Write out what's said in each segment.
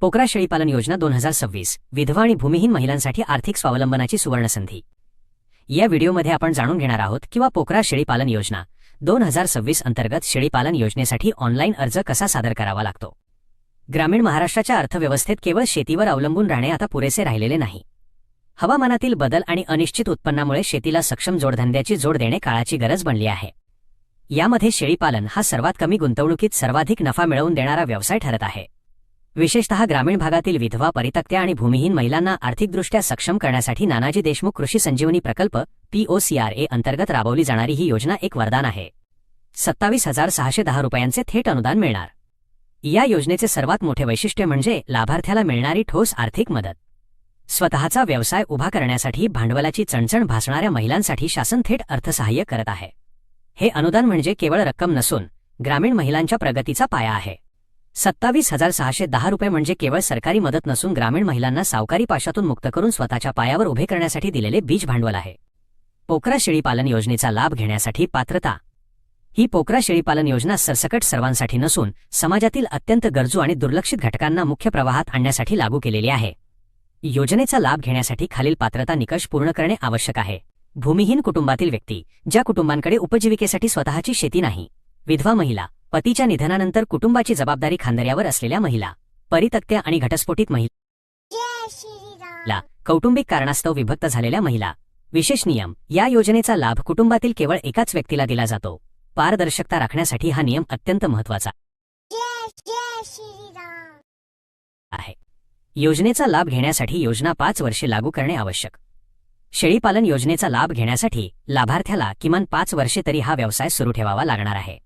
पोकरा शेळीपालन योजना 2026 विधवा आणि भूमिहीन महिलांसाठी आर्थिक स्वावलंबनाची सुवर्णसंधी। या व्हिडिओमध्ये आपण जाणून घेणार आहोत किंवा पोकरा शेळीपालन योजना 2026 अंतर्गत शेळीपालन योजनेसाठी ऑनलाईन अर्ज कसा सादर करावा लागतो। ग्रामीण महाराष्ट्राच्या अर्थव्यवस्थेत केवळ शेतीवर अवलंबून राहणे आता पुरेसे राहिलेले नाही। हवामानातील बदल आणि अनिश्चित उत्पन्नामुळे शेतीला सक्षम जोडधंद्याची जोड देणे काळाची गरज बनली आहे। यामध्ये शेळीपालन हा सर्वात कमी गुंतवणुकीत सर्वाधिक नफा मिळवून देणारा व्यवसाय ठरत आहे। विशेषतः ग्रामीण भागातील विधवा, परित्यक्त्या आणि भूमिहीन महिलांना आर्थिकदृष्ट्या सक्षम करण्यासाठी नानाजी देशमुख कृषी संजीवनी प्रकल्प POCRA अंतर्गत राबवली जाणारी ही योजना एक वरदान आहे। 27,610 रुपयांचे थेट अनुदान मिळणार। या योजनेचे सर्वात मोठे वैशिष्ट्य म्हणजे लाभार्थ्याला मिळणारी ठोस आर्थिक मदत। स्वतःचा व्यवसाय उभा करण्यासाठी भांडवलाची चणचण भासणाऱ्या महिलांसाठी शासन थेट अर्थसहाय्य करत आहे। हे अनुदान म्हणजे केवळ रक्कम नसून ग्रामीण महिलांच्या प्रगतीचा पाया आहे। 27,610 रुपये म्हणजे केवळ सरकारी मदत नसून ग्रामीण महिलांना सावकारी पाशातून मुक्त करून स्वतःच्या पायावर उभे करण्यासाठी दिलेले बीज भांडवल आहे। पोकरा शेळीपालन योजनेचा लाभ घेण्यासाठी पात्रता। ही पोकरा शेळीपालन योजना सरसकट सर्वांसाठी नसून समाजातील अत्यंत गरजू आणि दुर्लक्षित घटकांना मुख्य प्रवाहात आणण्यासाठी लागू केलेली आहे। योजनेचा लाभ घेण्यासाठी खालील पात्रता निकष पूर्ण करणे आवश्यक आहे। भूमिहीन कुटुंबातील व्यक्ती, ज्या कुटुंबांकडे उपजीविकेसाठी स्वतःची शेती नाही, विधवा महिला, पतीच्या निधनानंतर कुटुंबाची जबाबदारी खांद्यावर असलेल्या महिला, परित्यक्त्या आणि घटस्फोटित महिला, कौटुंबिक कारणास्तव विभक्त झालेल्या महिला। विशेष नियम: या योजनेचा लाभ कुटुंबातील केवळ एकाच व्यक्तीला दिला जातो। पारदर्शकता राखण्यासाठी हा नियम अत्यंत महत्त्वाचा आहे। योजनेचा लाभ घेण्यासाठी योजना 5 वर्षे लागू करणे आवश्यक। शेळीपालन योजनेचा लाभ घेण्यासाठी लाभार्थ्याला किमान 5 वर्षे तरी हा व्यवसाय सुरू ठेवावा लागणार आहे।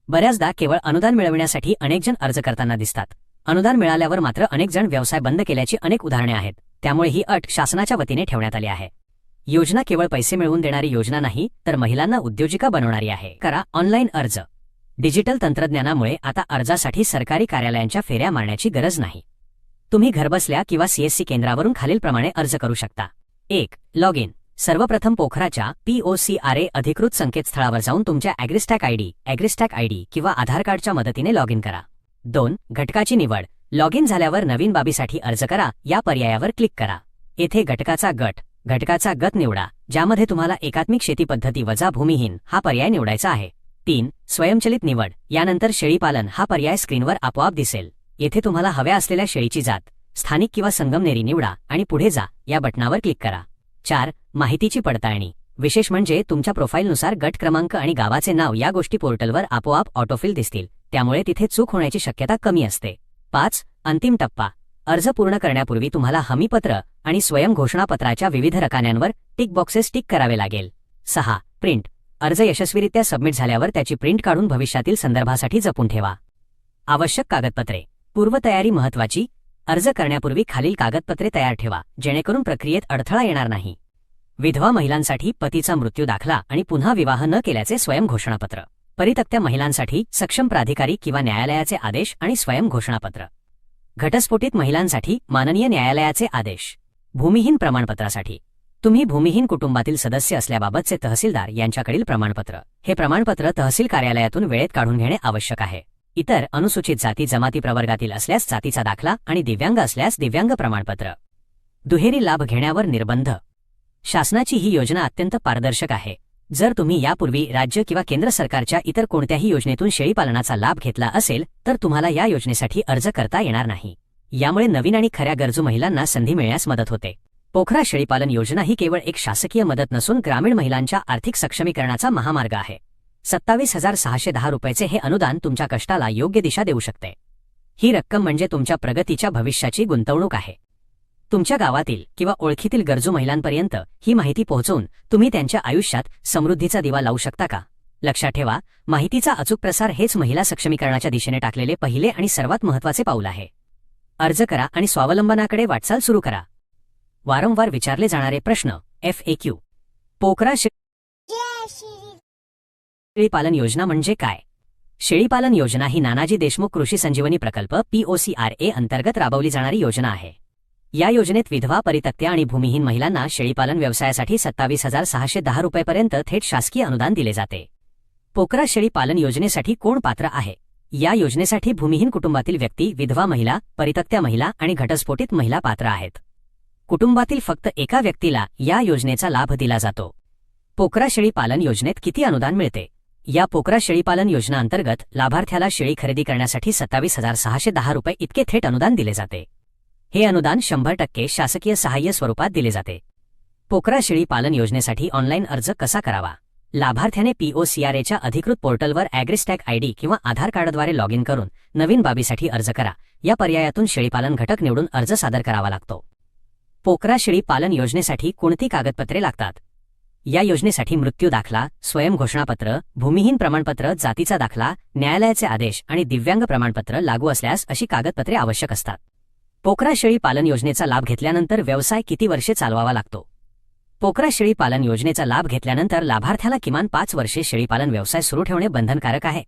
बऱ्याचदा केवळ अनुदान मिळविण्यासाठी अनेक जण अर्ज करताना दिसतात। अनुदान मिळाल्यावर मात्र अनेक जण व्यवसाय बंद केल्याची अनेक उदाहरणे आहेत। त्यामुळे ही अट शासनाच्या वतीने ठेवण्यात आली आहे। योजना केवळ पैसे मिळवून देणारी योजना नाही, तर महिलांना उद्योजिका बनवणारी आहे। करा ऑनलाईन अर्ज। डिजिटल तंत्रज्ञानामुळे आता अर्जासाठी सरकारी कार्यालयांच्या फेऱ्या मारण्याची गरज नाही। तुम्ही घरबसल्या किंवा CSC केंद्रावरून खालीलप्रमाणे अर्ज करू शकता। 1. Log in. सर्वप्रथम पोखराच्या POCRA अधिकृत संकेतस्थळावर जाऊन तुमच्या ॲग्रिस्टॅक आयडी किंवा आधार कार्डच्या मदतीने लॉग इन करा। 2. घटकाची निवड। लॉग इन झाल्यावर नवीन बाबीसाठी अर्ज करा या पर्यायावर क्लिक करा। येथे घटकाचा गट निवडा, ज्यामध्ये तुम्हाला एकात्मिक शेती पद्धती वजा भूमिहीन हा पर्याय निवडायचा आहे। 3. स्वयंचलित निवड। यानंतर शेळीपालन हा पर्याय स्क्रीनवर आपोआप दिसेल। येथे तुम्हाला हव्या असलेल्या शेळीची जात, स्थानिक किंवा संगमनेरी निवडा आणि पुढे जा या बटणावर क्लिक करा। 4. माहितीची पडताळणी। विशेष म्हणजे तुमच्या प्रोफाईलनुसार गट क्रमांक आणि गावाचे नाव या गोष्टी पोर्टलवर आपोआप ऑटोफिल दिसतील, त्यामुळे तिथे चूक होण्याची शक्यता कमी असते। 5. अंतिम टप्पा। अर्ज पूर्ण करण्यापूर्वी तुम्हाला हमीपत्र आणि स्वयं घोषणापत्राच्या विविध रकान्यांवर टिक बॉक्सेस टिक करावे लागेल। 6. प्रिंट। अर्ज यशस्वीरित्या सबमिट झाल्यावर त्याची प्रिंट काढून भविष्यातील संदर्भासाठी जपून ठेवा। आवश्यक कागदपत्रे। पूर्वतयारी महत्त्वाची। अर्ज करण्यापूर्वी खालील कागदपत्रे तयार ठेवा, जेणेकरून प्रक्रियेत अडथळा येणार नाही। विधवा महिलांसाठी पतीचा मृत्यू दाखला आणि पुन्हा विवाह न केल्याचे स्वयं घोषणापत्र। परित्यक्त्या महिलांसाठी सक्षम प्राधिकारी किंवा न्यायालयाचे आदेश आणि स्वयं घोषणापत्र। घटस्फोटित महिलांसाठी माननीय न्यायालयाचे आदेश। भूमिहीन प्रमाणपत्रासाठी तुम्ही भूमिहीन कुटुंबातील सदस्य असल्याबाबतचे तहसीलदार यांच्याकडील प्रमाणपत्र। हे प्रमाणपत्र तहसील कार्यालयातून वेळेत काढून घेणे आवश्यक आहे। इतर अनुसूचित जाती जमाती प्रवर्गातील असल्यास जातीचा दाखला आणि दिव्यांग असल्यास दिव्यांग प्रमाणपत्र। दुहेरी लाभ घेण्यावर निर्बंध। शासनाची ही योजना अत्यंत पारदर्शक आहे। जर तुम्ही यापूर्वी राज्य किंवा केंद्र सरकारच्या इतर कोणत्याही योजनेतून शेळीपालनाचा लाभ घेतला असेल तर तुम्हाला या योजनेसाठी अर्ज करता येणार नाही। यामुळे नवीन आणि खऱ्या गरजू महिलांना संधी मिळण्यास मदत होते। पोखरा शेळीपालन योजना ही केवळ एक शासकीय मदत नसून ग्रामीण महिलांच्या आर्थिक सक्षमीकरणाचा महामार्ग आहे। 27,610 रुपयाचे हे अनुदान तुमच्या कष्टाला योग्य दिशा देऊ शकते। ही रक्कम म्हणजे तुमच्या प्रगतीच्या भविष्याची गुंतवणूक आहे। तुमच्या गावातील किंवा ओळखीतील गरजू महिलांपर्यंत ही माहिती पोहोचवून तुम्ही त्यांच्या आयुष्यात समृद्धीचा दिवा लावू शकता का? लक्षात ठेवा, माहितीचा अचूक प्रसार हेच महिला सक्षमीकरणाच्या दिशेने टाकलेले पहिले आणि सर्वात महत्त्वाचे पाऊल आहे। अर्ज करा आणि स्वावलंबनाकडे वाटचाल सुरू करा। वारंवार विचारले जाणारे प्रश्न FAQ। पोकरा शेळीपालन योजना म्हणजे काय? शेळीपालन योजना ही नानाजी देशमुख कृषी संजीवनी प्रकल्प POCRA अंतर्गत राबवली जाणारी योजना आहे। या योजनेत विधवा, परित्यक्त्या आणि भूमिहीन महिलांना शेळीपालन व्यवसायासाठी 27,610 रुपयेपर्यंत थेट शासकीय अनुदान दिले जाते। पोकरा शेळीपालन योजनेसाठी कोण पात्र आहे? या योजनेसाठी भूमिहीन कुटुंबातील व्यक्ती, विधवा महिला, परित्यक्त्या महिला आणि घटस्फोटित महिला पात्र आहेत. कुटुंबातील फक्त एका व्यक्तीला या योजनेचा लाभ दिला जातो. पोकरा शेळी पालन योजनेत किती अनुदान मिळते? या पोकरा शेळीपालन योजना अंतर्गत लाभार्थ्याला शेळी खरेदी करण्यासाठी 27,610 रुपये इतके थेट अनुदान दिले जाते. हे अनुदान 100% शासकीय सहाय्य स्वरूपात दिले जाते. पोकरा शेळी पालन योजनेसाठी ऑनलाईन अर्ज कसा करावा? लाभार्थ्याने POCRAच्या अधिकृत पोर्टलवर ॲग्रिस्टॅग ID किंवा आधार कार्डद्वारे लॉग इन करून नवीन बाबीसाठी अर्ज करा. या पर्यायातून शेळीपालन घटक निवडून अर्ज सादर करावा लागतो. पोकरा शेळी पालन योजनेसाठी कोणती कागदपत्रे लागतात? या योजनेसाठी मृत्यू दाखला, स्वयं घोषणापत्र, भूमिहीन प्रमाणपत्र, जातीचा दाखला, न्यायालयाचे आदेश आणि दिव्यांग प्रमाणपत्र लागू असल्यास अशी कागदपत्रे आवश्यक असतात. पोकरा शेळी पालन योजनेचा लाभ घेतल्यानंतर व्यवसाय किती वर्षे चालवावा लागतो? पोकरा शेळी पालन योजनेचा लाभ घेतल्यानंतर लाभार्थ्याला किमान 5 वर्षे शेळीपालन व्यवसाय सुरू ठेवणे बंधनकारक आहे.